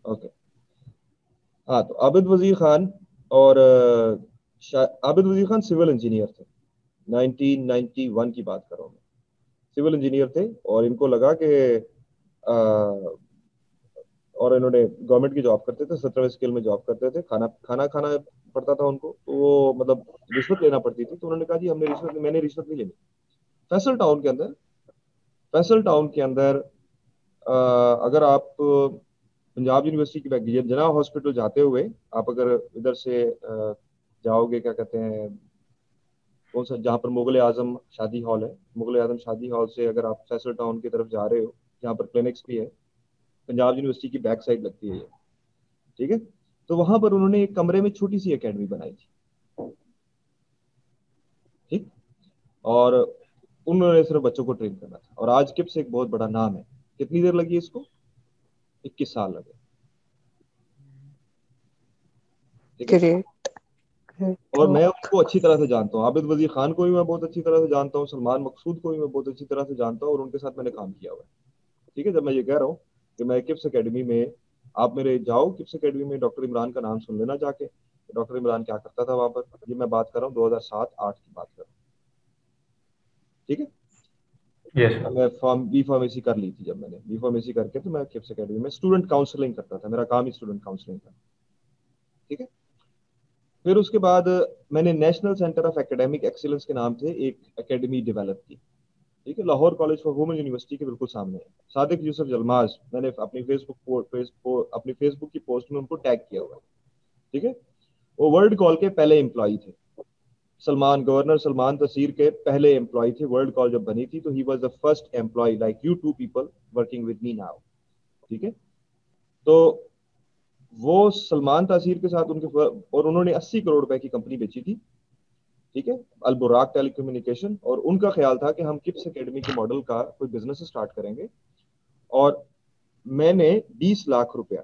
Okay. हाँ, तो आबिद वजीर खान और आबिद वजीर खान सिविल इंजीनियर थे। 1991 की बात कर रहा हूँ मैं। सिविल इंजीनियर थे और इनको लगा कि और इन्होंने गवर्नमेंट की जॉब करते थे, 17वें स्केल में जॉब करते थे, खाना खाना खाना पड़ता था उनको, तो वो मतलब रिश्वत लेना पड़ती थी। तो उन्होंने कहा जी मैंने रिश्वत नहीं लेनी। फैसल टाउन के अंदर फैसल टाउन के अंदर अगर आप पंजाब यूनिवर्सिटी की बैग जना हॉस्पिटल जाते हुए आप अगर इधर से जाओगे, क्या कहते हैं, कौन सा, जहाँ पर मुगल आजम शादी हॉल है, मुगल आजम शादी हॉल से अगर आप फैसल टाउन की तरफ जा रहे हो, जहाँ पर क्लिनिक्स भी है, पंजाब यूनिवर्सिटी की बैक साइड लगती है ये, ठीक है। तो वहां पर उन्होंने एक कमरे में छोटी सी एकेडमी बनाई थी, ठीक। और उन्होंने सिर्फ बच्चों को ट्रेन करना था, और आज किप्स एक बहुत बड़ा नाम है। कितनी देर लगी इसको? 21 साल लगे, ठीक है। ग्रेट, ग्रेट और मैं वर्क। उनको अच्छी तरह से जानता हूँ, आबिद वजीर खान को भी मैं बहुत अच्छी तरह से जानता हूँ, सलमान मकसूद को भी मैं बहुत अच्छी तरह से जानता हूँ, और उनके साथ मैंने काम किया हुआ है, ठीक है। जब मैं ये कह रहा हूँ कि मैं किप्स एकेडमी में, आप मेरे जाओ किप्स एकेडमी में, डॉक्टर इमरान का नाम सुन लेना जाके। डॉक्टर इमरान क्या करता था वहां पर, ये मैं बात कर रहा हूँ 2007-8 की बात कर रहा हूँ, ठीक है। Yes sir. मैं बी फार्मेसी कर ली थी, जब मैंने बी फार्मेसी करके तो मैं किप्स एकेडमी में स्टूडेंट काउंसलिंग करता था, मेरा काम ही स्टूडेंट काउंसलिंग था, ठीक है। फिर उसके बाद मैंने national centre of academic excellence के नाम से एक एकेडमी डेवलप की, ठीक है, Lahore college for women university के बिल्कुल सामने है। सादिक यूसुफ जलमाज, मैंने अपनी फेसबुक की पोस्ट में उनको टैग किया हुआ है, ठीक है। वो वर्ल्ड कॉल के पहले एम्प्लॉय थे। गवर्नर सलमान तसीर के पहले एम्प्लॉय थे। वर्ल्ड कॉल जब बनी थी तो he was the first employ like you two people working with me now, ठीक है। तो वो सलमान तासीर के साथ और उन्होंने 80 करोड़ रुपए की कंपनी बेची थी, ठीक है, अलबुराक टेलीकम्युनिकेशन। और उनका ख्याल था कि हम किप्स एकेडमी के मॉडल का कोई बिजनेस स्टार्ट करेंगे। और मैंने 20 लाख रुपया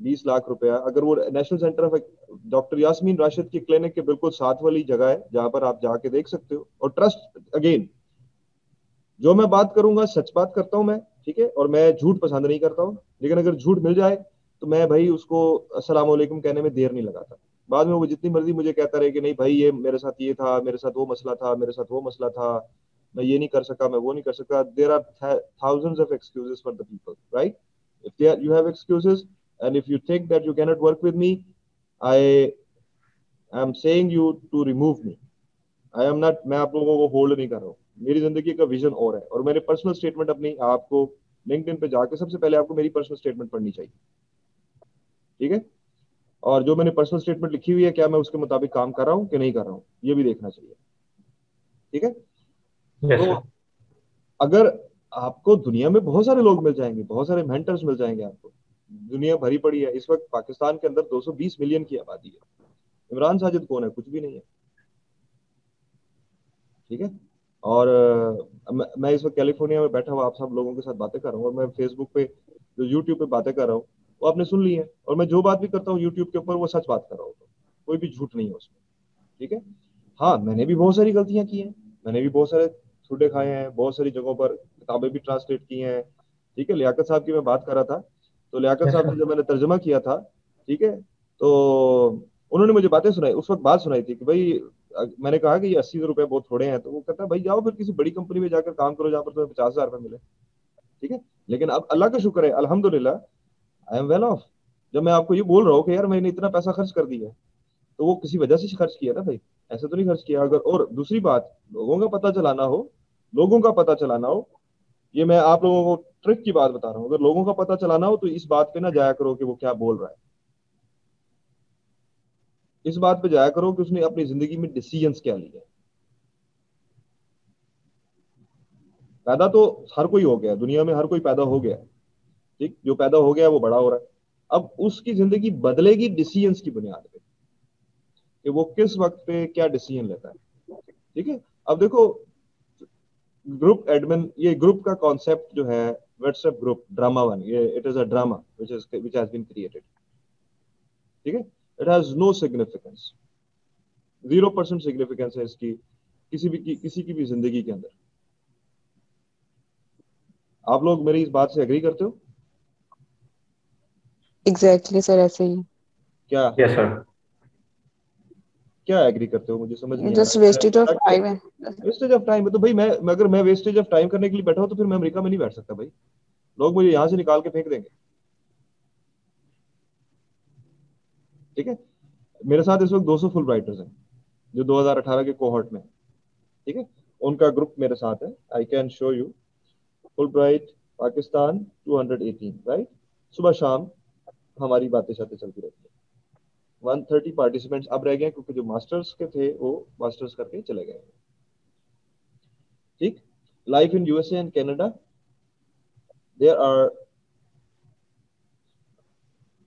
20 लाख रुपया, अगर वो national centre of, doctor Yasmeen Rashid की क्लिनिक के बिल्कुल साथ वाली जगह है जहां पर आप जाके देख सकते हो। और ट्रस्ट अगेन, जो मैं बात करूंगा सच बात करता हूं मैं, ठीक है, और मैं झूठ पसंद नहीं करता हूं। लेकिन अगर झूठ मिल जाए तो मैं भाई उसको अस्सलाम वालेकुम कहने में देर नहीं लगाता। बाद में वो जितनी मर्जी मुझे कहता रहे कि नहीं भाई ये मेरे साथ ये था, मेरे साथ वो मसला था, मेरे साथ वो मसला था, मैं ये नहीं कर सका, मैं वो नहीं कर सका। There are thousands of excuses for the people, right? If there you have excuses and if you think that you can not work with me, I am saying you to remove me. I am not, मैं आप लोगों को hold नहीं कर रहा हूँ। मेरी जिंदगी का विजन और है, और मेरे पर्सनल स्टेटमेंट अपनी आपको लिंक्डइन पे जाके सबसे पहले आपको मेरी पर्सनल स्टेटमेंट पढ़नी चाहिए, ठीक है। और जो मैंने पर्सनल स्टेटमेंट लिखी हुई है, क्या मैं उसके मुताबिक काम कर रहा हूँ कि नहीं कर रहा हूँ, ये भी देखना चाहिए, ठीक है। यस तो सर। अगर आपको दुनिया में बहुत सारे लोग मिल जाएंगे, बहुत सारे मेंटर्स मिल जाएंगे आपको, दुनिया भरी पड़ी है। इस वक्त पाकिस्तान के अंदर 220 मिलियन की आबादी है। इमरान साजिद कौन है? कुछ भी नहीं है, ठीक है। और मैं इस वक्त कैलिफोर्निया में बैठा हुआ आप सब लोगों के साथ बातें कर रहा हूँ, और मैं फेसबुक पे, जो यूट्यूब पे बातें कर रहा हूँ, वो आपने सुन ली है। और मैं जो बात भी करता हूँ यूट्यूब के ऊपर, वो सच बात कर रहा हूँ, कोई भी झूठ नहीं है उसमें, ठीक है। हाँ, मैंने भी बहुत सारी गलतियां की हैं, मैंने भी बहुत सारे ठुड्डे खाए हैं, बहुत सारी जगहों पर किताबें भी ट्रांसलेट की हैं, ठीक है। लियाकत साहब की मैं बात कर रहा था, तो लियाकत यस साहब सर। से जब मैंने तर्जमा किया था, ठीक है, तो उन्होंने मुझे बातें सुनाई, उस वक्त बात सुनाई थी कि भाई, मैंने कहा कि ये 80 रुपए बहुत थोड़े हैं, तो वो कहता है भाई जाओ फिर किसी बड़ी कंपनी में जाकर काम करो जहां पर तुम्हें 50,000 रुपए मिले, ठीक है। लेकिन अब अल्लाह का शुक्र है, अल्हम्दुलिल्लाह, आई एम वेल ऑफ। जब मैं आपको ये बोल रहा हूँ कि यार मैंने इतना पैसा खर्च कर दिया, तो वो किसी वजह से खर्च किया ना भाई, ऐसे तो नहीं खर्च किया। अगर, और दूसरी बात, लोगों का पता चलाना हो, लोगों का पता चलाना हो, ये मैं आप लोगों को ट्रिक की बात बता रहा हूँ, अगर लोगों का पता चलाना हो तो इस बात पे ना जाया करो कि वो क्या बोल रहा है, इस बात पे जाया करो कि उसने अपनी जिंदगी में डिसीजंस क्या लिए। पैदा तो हर कोई हो गया, दुनिया में हर कोई पैदा हो गया, ठीक, जो पैदा हो गया वो बड़ा हो रहा है। अब उसकी जिंदगी बदलेगी डिसीजंस की बुनियाद पे, कि वो किस वक्त पे क्या डिसीजन लेता है, ठीक है। अब देखो, ग्रुप एडमिन, ये ग्रुप का कॉन्सेप्ट जो है, व्हाट्सएप ग्रुप ड्रामा वन, ये it is a drama which has been created, ठीक है। It has no significance, 0% significance है इसकी किसी की भी जिंदगी के अंदर। आप लोग मेरी इस बात से एग्री करते हो? एग्जैक्टली सर, ऐसे ही। क्या Yes, sir. क्या एग्री करते हो? मुझे समझ नहीं आ जस्ट रहा वेस्टेज ऑफ है। टाइम है। वेस्टेज ऑफ टाइम है तो भाई अगर मैं वेस्टेज ऑफ टाइम करने के लिए बैठा हूं तो फिर मैं अमेरिका में नहीं बैठ सकता भाई। लोग मुझे यहाँ से निकाल के फेंक देंगे। ठीक है। मेरे साथ इस वक्त 200 फुल राइटर्स हैं जो 2018 के कोहॉर्ट में हैं। ठीक है। उनका ग्रुप मेरे साथ है। I can show you. Full bright Pakistan 218, right. सुबह शाम हमारी बातें शातें चलती रहती है। 130 पार्टिसिपेंट्स अब रह गए हैं, क्योंकि जो मास्टर्स के थे वो मास्टर्स करके चले गए। ठीक। Life in USA and Canada, there are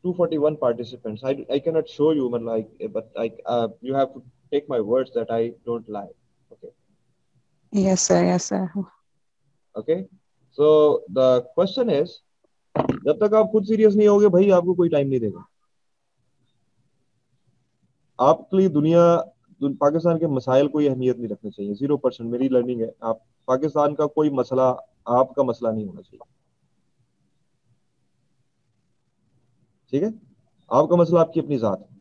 241 participants. I cannot show you, but you have to take my words that I don't lie. Okay. Yes sir, yes sir. Okay. So the question is, जब तक आप खुद serious नहीं होगे भाई आपको कोई time नहीं देगा। आपके लिए पाकिस्तान के मसाइल कोई अहमियत नहीं रखनी चाहिए। 0%। मेरी लर्निंग है, आप पाकिस्तान का कोई मसला आपका मसला नहीं होना चाहिए। ठीक है। आपका मसला आपकी अपनी जात है।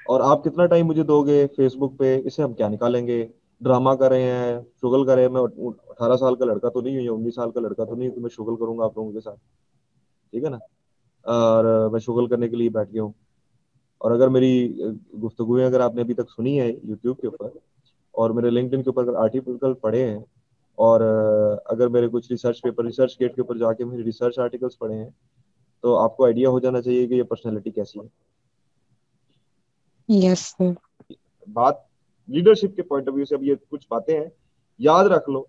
और आप कितना टाइम मुझे दोगे फेसबुक पे, इसे हम क्या निकालेंगे। ड्रामा कर रहे हैं, शुगल कर रहे हैं। मैं 18 साल का लड़का तो नहीं हूँ या 19 साल का लड़का तो नहीं हूँ कि मैं शुगल करूंगा आप लोगों के साथ। ठीक है ना। और मैं शुगल करने के लिए बैठ गया हूँ। और अगर मेरी गुफ्तगुएं अगर आपने अभी तक सुनी है यूट्यूब के ऊपर, और मेरे लिंक्डइन के ऊपर अगर आर्टिकल पढ़े हैं, और अगर मेरे कुछ रिसर्च गेट के ऊपर जाके मेरे रिसर्च आर्टिकल्स पढ़े हैं, तो आपको आइडिया हो जाना चाहिए कि ये पर्सनैलिटी कैसी है। Yes sir. बात लीडरशिप के पॉइंट ऑफ व्यू से अब ये कुछ बातें हैं, याद रख लो।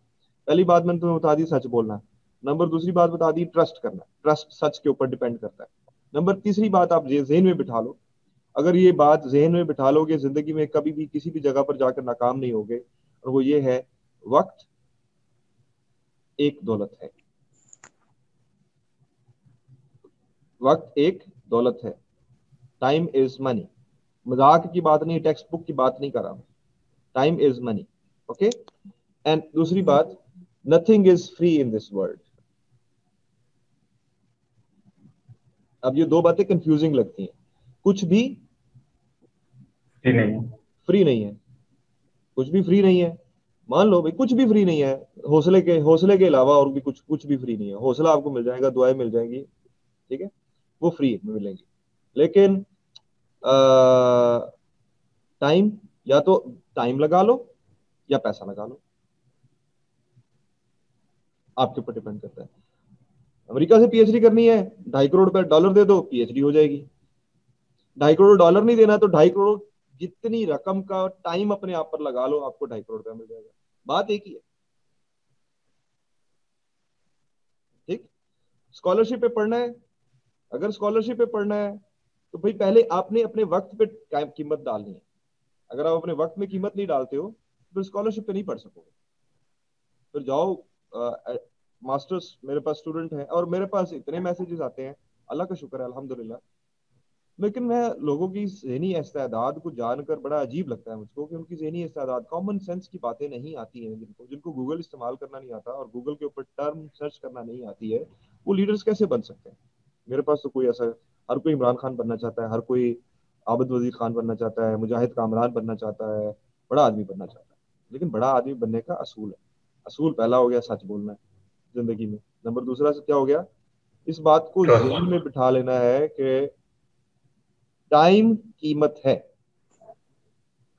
पहली बात मैंने तुम्हें बता दी, सच बोलना। नंबर दूसरी बात बता दी, ट्रस्ट करना। ट्रस्ट सच के ऊपर डिपेंड करता है। नंबर तीसरी बात आप ये जहन में बिठा लो, अगर ये बात जहन में बिठा लोगे जिंदगी में कभी भी किसी भी जगह पर जाकर नाकाम नहीं होगे। और वो ये है, वक्त एक दौलत है। वक्त एक दौलत है। Time is money. मजाक की बात नहीं, टेक्स्ट बुक की बात नहीं कर रहा। Time is money. Okay. And दूसरी बात, nothing is free in this world. अब ये दो बातें कंफ्यूजिंग लगती हैं। कुछ भी जी नहीं। फ्री नहीं है। कुछ भी फ्री नहीं है। मान लो भाई कुछ भी फ्री नहीं है। हौसले के अलावा और भी कुछ कुछ भी फ्री नहीं है। हौसला आपको मिल जाएगा, दुआएं मिल जाएंगी। ठीक है। वो फ्री में मिलेंगी। लेकिन टाइम, या तो टाइम लगा लो या पैसा लगा लो, आपके ऊपर डिपेंड करता है। अमेरिका से पीएचडी करनी है, $2.5 करोड़ दे दो, पीएचडी हो जाएगी। $2.5 करोड़ नहीं देना तो 2.5 करोड़ जितनी रकम का टाइम अपने आप पर लगा लो, आपको $2.5 करोड़ मिल जाएगा। बात एक ही है। ठीक। स्कॉलरशिप पे पढ़ना है, अगर स्कॉलरशिप पे पढ़ना है तो भाई पहले आपने अपने वक्त पे कीमत डालनी है। अगर आप अपने वक्त में कीमत नहीं डालते हो तो फिर स्कॉलरशिप पे नहीं पढ़ सकोगे। फिर जाओ। मास्टर्स मेरे पास स्टूडेंट हैं और मेरे पास इतने मैसेजेस आते हैं, अल्लाह का शुक्र है अल्हम्दुलिल्लाह। लेकिन मैं लोगों की ज़हनी इस्तेदाद को जानकर बड़ा अजीब लगता है मुझको कि उनकी ज़हनी इस्तेदाद, कॉमन सेंस की बातें नहीं आती हैं। जिनको जिनको गूगल इस्तेमाल करना नहीं आता और गूगल के ऊपर टर्म सर्च करना नहीं आती है, वो लीडर्स कैसे बन सकते हैं? मेरे पास तो कोई ऐसा, हर कोई इमरान खान बनना चाहता है, हर कोई आबिद वजीर खान बनना चाहता है, मुजाहिद कामरान बनना चाहता है, बड़ा आदमी बनना चाहता है। लेकिन बड़ा आदमी बनने का असूल है। असूल पहला हो गया सच बोलना है जिंदगी में। नंबर दूसरा से क्या हो गया, इस बात को ट्रस्ट। जहन में बिठा लेना है कि टाइम कीमत है।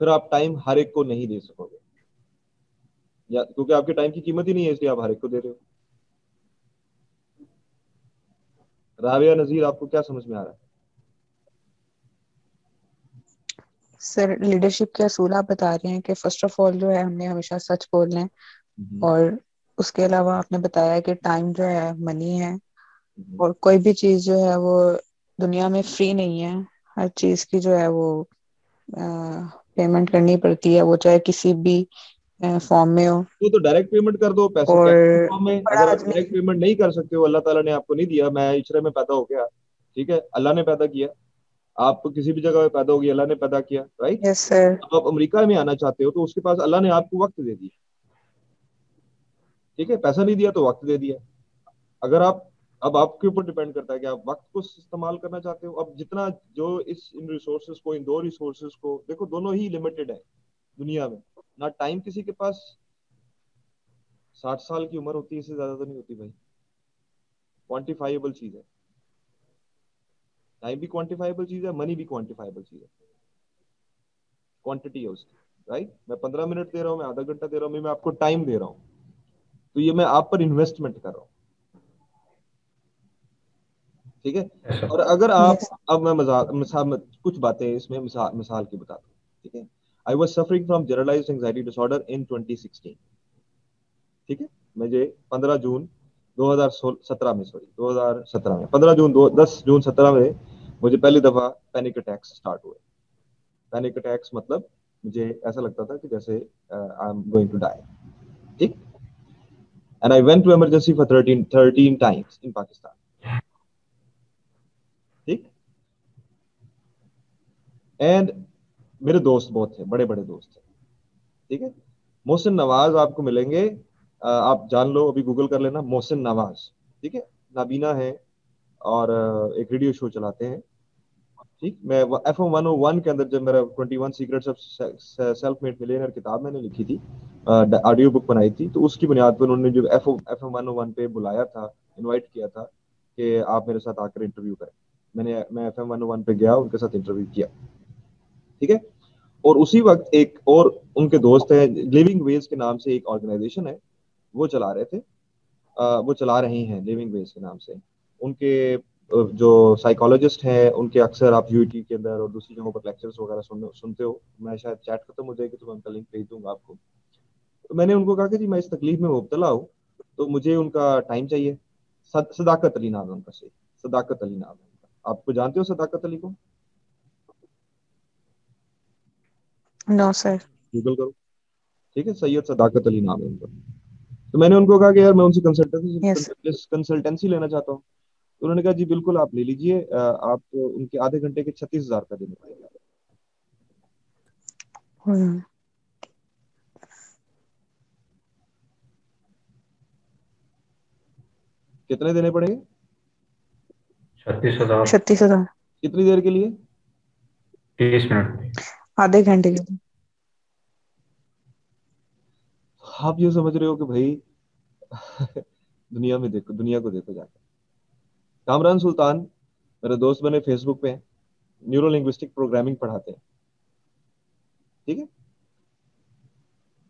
फिर आप टाइम हर एक को नहीं दे सकोगे, या क्योंकि आपके टाइम की कीमत ही नहीं है इसलिए आप हर एक को दे रहे हो। राबिया नजीर, आपको क्या समझ में आ रहा है? सर, लीडरशिप के असूल आप बता रहे हैं कि फर्स्ट ऑफ ऑल जो है हमने हमेशा सच बोलना है। हम्म, और उसके अलावा आपने बताया कि टाइम जो है मनी है। हम्म। और कोई भी चीज जो है वो दुनिया में फ्री नहीं है। हर चीज की जो है वो पेमेंट करनी पड़ती है, वो चाहे किसी भी फॉर्म में हो। तो डायरेक्ट पेमेंट कर दो, पैसे और कैश के फॉर्म में। बड़ा अगर आप आदमी। डायरेक्ट पेमेंट नहीं कर सकते हो, अल्लाह ताला ने आपको नहीं दिया। मैं इशरे में पैदा हो गया, ठीक है, अल्लाह ने पैदा किया। आप किसी भी जगह में पैदा हो गए, अल्लाह ने पैदा किया, राइट। Yes sir. अब आप अमेरिका में आना चाहते हो तो उसके पास अल्लाह ने आपको वक्त दे दिया। ठीक है, पैसा नहीं दिया तो वक्त दे दिया। अगर आप, अब आपके ऊपर डिपेंड करता है कि आप वक्त को इस्तेमाल करना चाहते हो। अब जितना जो इन रिसोर्सेज को, इन दो रिसोर्सेज को देखो, दोनों ही लिमिटेड है दुनिया में। ना टाइम किसी के पास 60 साल की उम्र होती है, इससे ज्यादा तो नहीं होती भाई। क्वांटिफाइबल चीज है, टाइम भी क्वांटिफाइबल चीज है, मनी भी क्वांटिफाइबल चीज है, क्वांटिटी है उसकी, राइट। मैं 15 मिनट दे रहा हूँ, मैं आधा घंटा दे रहा हूँ, मैं आपको टाइम दे रहा हूँ, तो ये मैं आप पर इन्वेस्टमेंट कर रहा हूँ, ठीक है। Yes, sir. और अगर आप, यस अब मैं मजाक मिसाल कुछ बातें इसमें मिसाल की बताता हूँ, ठीक है। I was suffering from generalised anxiety disorder in 2016, ठीक है। मुझे 15 जून 2017 में, सॉरी 2017 में, 15 जून 10 जून 17 में मुझे पहली दफा पैनिक अटैक्स स्टार्ट हुए। पैनिक अटैक्स मतलब मुझे ऐसा लगता था कि जैसे I am going to die, ठीक। And I went to emergency for 13 times in Pakistan, ठीक। एंड मेरे दोस्त बहुत थे, बड़े बड़े दोस्त थे, ठीक है। मोहसिन नवाज आपको मिलेंगे, आप जान लो, अभी गूगल कर लेना मोहसिन नवाज, ठीक है। नाबीना है, और एक रेडियो शो चलाते हैं, ठीक। मैं FM 101 के अंदर, जब मेरा 21 secrets of self made millionaire किताब मैंने लिखी थी, ऑडियो बुक बनाई थी, तो उसकी बुनियाद पर उन्होंने जो FM 101 पे बुलाया था, इनवाइट किया था कि आप मेरे साथ आकर इंटरव्यू करें। मैं FM 101 पे गया, उनके साथ इंटरव्यू किया, ठीक है। और उसी वक्त एक और उनके दोस्त हैं, लिविंग वेज के नाम से एक ऑर्गेनाइजेशन है, वो चला रहे थे, वो चला रही हैं लिविंग वेज के नाम से। उनके जो साइकोलॉजिस्ट हैं, उनके अक्सर आप यूट्यूब के अंदर और दूसरी जगहों पर लेक्चर्स वगैरह सुनते हो। मैं शायद चैट खत्म हो जाएगी तो मैं उनका लिंक भेज दूंगा आपको। तो मैंने उनको कहा कि जी मैं इस तकलीफ में मुब्तला हूँ, तो मुझे उनका टाइम चाहिए। सदाकत अली नाम है उनका, सही, सदाकत अली नाम है उनका। आपको जानते हो सदाकत अली को? नो सर गूगल करो, ठीक है। सैयद सदाकत अली नाम है उनका। तो मैंने उनको कहा कि यार मैं उनसे यस कंसल्टेंसी लेना चाहता हूँ। तो उन्होंने कहा जी बिल्कुल आप ले लीजिए, आप उनके आधे घंटे के 36,000 का देने पड़ेगा। कितने देने पड़ेंगे? 36,000। 36,000 कितनी देर के लिए? 30 मिनट। आधे घंटे के लिए आप ये समझ रहे हो कि भाई दुनिया में देखो, दुनिया को देखो जाकर। कामरान सुल्तान मेरे दोस्त बने, फेसबुक पे न्यूरो लिंग्विस्टिक प्रोग्रामिंग पढ़ाते हैं, ठीक है।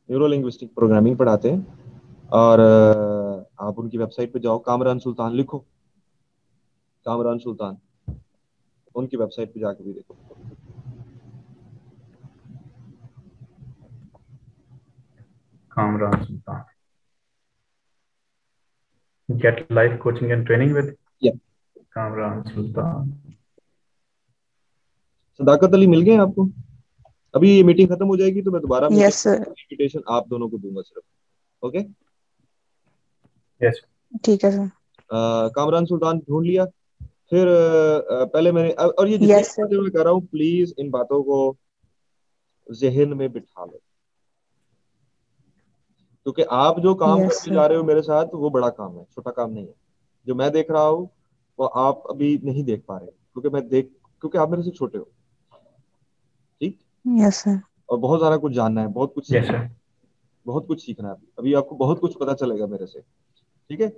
न्यूरो लिंग्विस्टिक प्रोग्रामिंग पढ़ाते हैं, और आप उनकी वेबसाइट पे जाओ, कामरान सुल्तान लिखो, कामरान सुल्तान, उनकी वेबसाइट पे जाके भी देखो। Kamran Sultan. Get life coaching and training with या Kamran Sultan. सदाकत अली मिल गए आपको? अभी ये मीटिंग खत्म हो जाएगी तो मैं दोबारा यस सर इनविटेशन आप दोनों को दूंगा सिर्फ, ओके। Yes. ठीक है सर कामरान सुल्तान ढूंढ लिया। फिर पहले मैंने और ये जितनी यस बातें सर मैं कर रहा हूँ, प्लीज इन बातों को जहन में बिठा लो, क्योंकि आप जो काम यस करने सर जा रहे हो मेरे साथ, वो बड़ा काम है, छोटा काम नहीं है। जो मैं देख रहा हूँ वो आप अभी नहीं देख पा रहे, क्योंकि आप मेरे से छोटे हो, ठीक। यस सर और बहुत सारा कुछ जानना है, बहुत कुछ Yes, सीखना है, sir. बहुत कुछ सीखना है। अभी अभी आपको बहुत कुछ पता चलेगा मेरे से, ठीक है।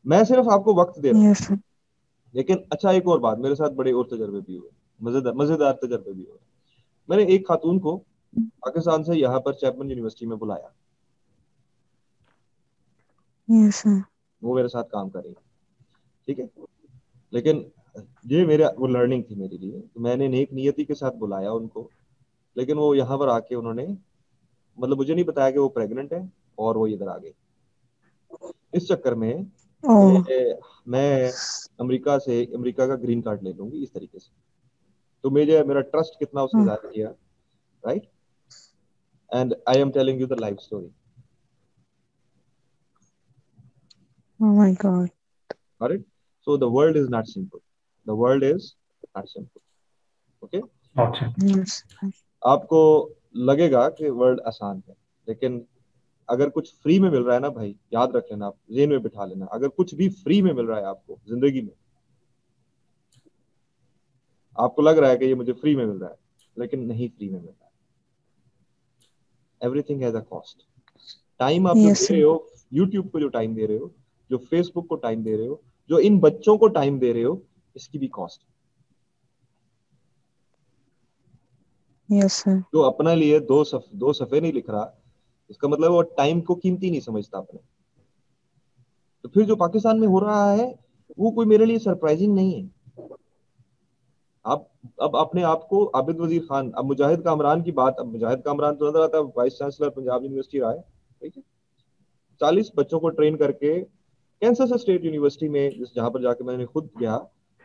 मैं सिर्फ आपको वक्त दे रहा हूँ। यस सर लेकिन अच्छा, एक और बात, मेरे साथ बड़े और तजर्बे भी हुए, मजेदार मजेदार तजर्बे भी हुए। मैंने एक खातून को पाकिस्तान से यहाँ पर चैपमैन यूनिवर्सिटी में बुलाया, यस सर वो मेरे साथ काम कर रही है, ठीक है। लेकिन ये मेरा वो लर्निंग थी मेरे लिए, तो मैंने नेक नियति के साथ बुलाया उनको। लेकिन वो यहाँ पर आके उन्होंने, मतलब मुझे नहीं बताया कि वो प्रेग्नेंट है, और वो इधर आ गई। इस चक्कर में ओह मैं अमेरिका का ग्रीन कार्ड ले लूंगी इस तरीके से। तो मेरा ट्रस्ट कितना उसने जाहिर किया, right. And I am telling you the life story, oh my God right. So the world is not simple, the world is not simple, okay. Okay. Yes आपको लगेगा कि वर्ल्ड आसान है, लेकिन अगर कुछ फ्री में मिल रहा है ना भाई, याद रख लेना, आप जेन में बिठा लेना, अगर कुछ भी फ्री में मिल रहा है आपको जिंदगी में, आपको लग रहा है कि ये मुझे फ्री में मिल रहा है, लेकिन नहीं फ्री में मिल रहा है। Everything has a cost. Time आप जो यस दे रहे सर। हो, यूट्यूब को जो टाइम दे रहे हो, जो फेसबुक को टाइम दे रहे हो, जो इन बच्चों को टाइम दे रहे हो, इसकी भी कॉस्ट। Yes sir. जो अपने लिए दो सफे नहीं लिख रहा, इसका मतलब वो टाइम को कीमती नहीं समझता अपने। तो फिर जो पाकिस्तान में हो रहा है वो कोई मेरे लिए सरप्राइजिंग नहीं है। आप अब अपने आप को आबिद वजीर खान, अब मुजाहिद कामरान की बात, अब मुजाहिद कामरान तो नजर आता है वाइस चांसलर पंजाब यूनिवर्सिटी रहा है, ठीक है, 40 बच्चों को ट्रेन करके कैंसस स्टेट यूनिवर्सिटी में, जहां पर जाके मैंने खुद गया,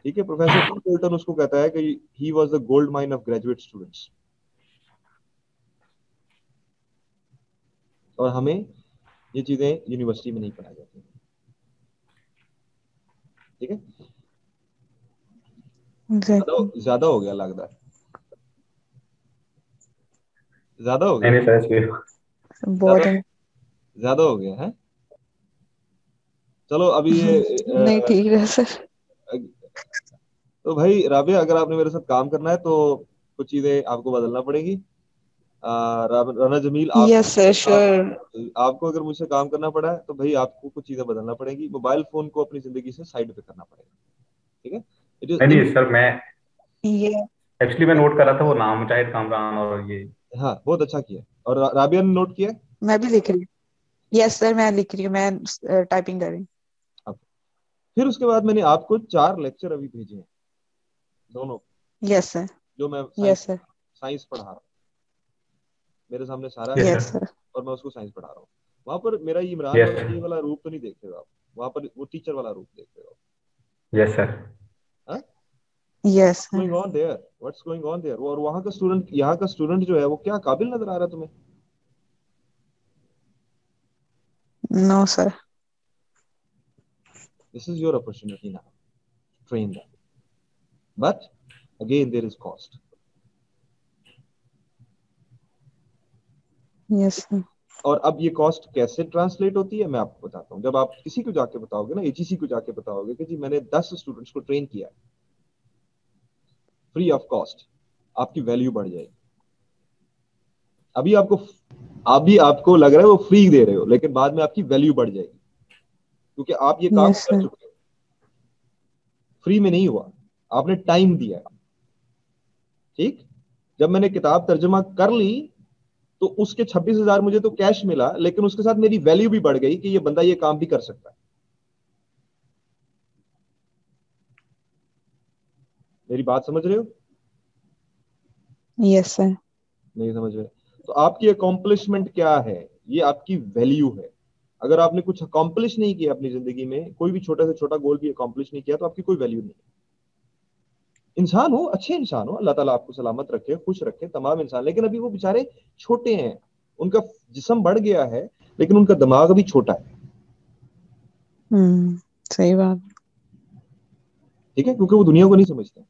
ठीक है, प्रोफेसर टी कोल्टन उसको कहता है कि ही was the gold mine of graduate students. और हमें ये चीजें यूनिवर्सिटी में नहीं पढ़ाई जाती, ठीक है। एग्जैक्टली। ज्यादा हो गया लगता है, ज्यादा हो नहीं गया, नहीं सर, इसलिए बहुत ज्यादा ज्यादा हो गया है। चलो अभी ये नहीं ठीक है सर। तो भाई राबिया, अगर आपने मेरे साथ काम करना है तो कुछ चीजें आपको बदलना पड़ेगी। Rana Jameel, yes sir sure. आपको अगर मुझसे काम करना पड़ा है तो भाई आपको कुछ चीजें बदलना पड़ेगी। मोबाइल फोन को अपनी जिंदगी से साइड पे करना पड़ेगा, ठीक है। इट इज नहीं इन नहीं सर, मैं ये एक्चुअली मैं नोट कर रहा था वो नाम मुजाहिद कामरान और ये। हाँ, बहुत अच्छा किया। और राबिया ने नोट किया है? मैं भी लिख रही हूँ। यस सर मैं लिख रही हूँ, मैं टाइपिंग कर रही हूँ। अब फिर उसके बाद मैंने आपको 4 लेक्चर अभी भेजे हैं, दोनों, यस सर। जो मैं यस सर। साइंस पढ़ा रहा हूँ। मेरे सामने सारा यस है यस सर। सर। और मैं उसको साइंस पढ़ा रहा हूँ। वहां पर मेरा इमरान यस वाला सर। ये वाला रूप तो नहीं देख रहे हो आप, वहां पर वो टीचर वाला रूप देख रहे हो। Yes sir. हाँ, yes sir. Going on there, what's going on there. और वहां का स्टूडेंट, यहाँ का स्टूडेंट जो है वो क्या काबिल नजर आ रहा है तुम्हें? No sir. This is your opportunity now, train them, but again there is cost. Yes sir. और अब ये कॉस्ट कैसे ट्रांसलेट होती है मैं आपको बताता हूँ। जब आप किसी को जाके बताओगे ना, एचईसी को जाके बताओगे कि जी मैंने 10 स्टूडेंट्स को ट्रेन किया फ्री ऑफ कॉस्ट, आपकी वैल्यू बढ़ जाएगी। अभी आपको अभी आपको लग रहा है वो फ्री दे रहे हो, लेकिन बाद में आपकी वैल्यू बढ़ जाएगी, क्योंकि आप ये काम यस कर सर। चुके हो। फ्री में नहीं हुआ, आपने टाइम दिया है, ठीक। जब मैंने किताब तर्जुमा कर ली तो उसके 26,000 मुझे तो कैश मिला, लेकिन उसके साथ मेरी वैल्यू भी बढ़ गई कि ये बंदा ये काम भी कर सकता है। मेरी बात समझ रहे हो? Yes sir. नहीं समझ रहे? तो आपकी अकॉम्प्लिशमेंट क्या है? ये आपकी वैल्यू है। अगर आपने कुछ अकॉम्प्लिश नहीं किया अपनी जिंदगी में, कोई भी छोटा से छोटा गोल भी अकॉम्प्लिश नहीं किया, तो आपकी कोई वैल्यू नहीं है। इंसान हो, अच्छे इंसान हो, अल्लाह ताला आपको सलामत रखे, खुश रखे तमाम इंसान, लेकिन अभी वो बेचारे छोटे हैं, उनका जिस्म बढ़ गया है लेकिन उनका दिमाग अभी छोटा है, सही बात। ठीक है, क्योंकि वो दुनिया को नहीं समझते।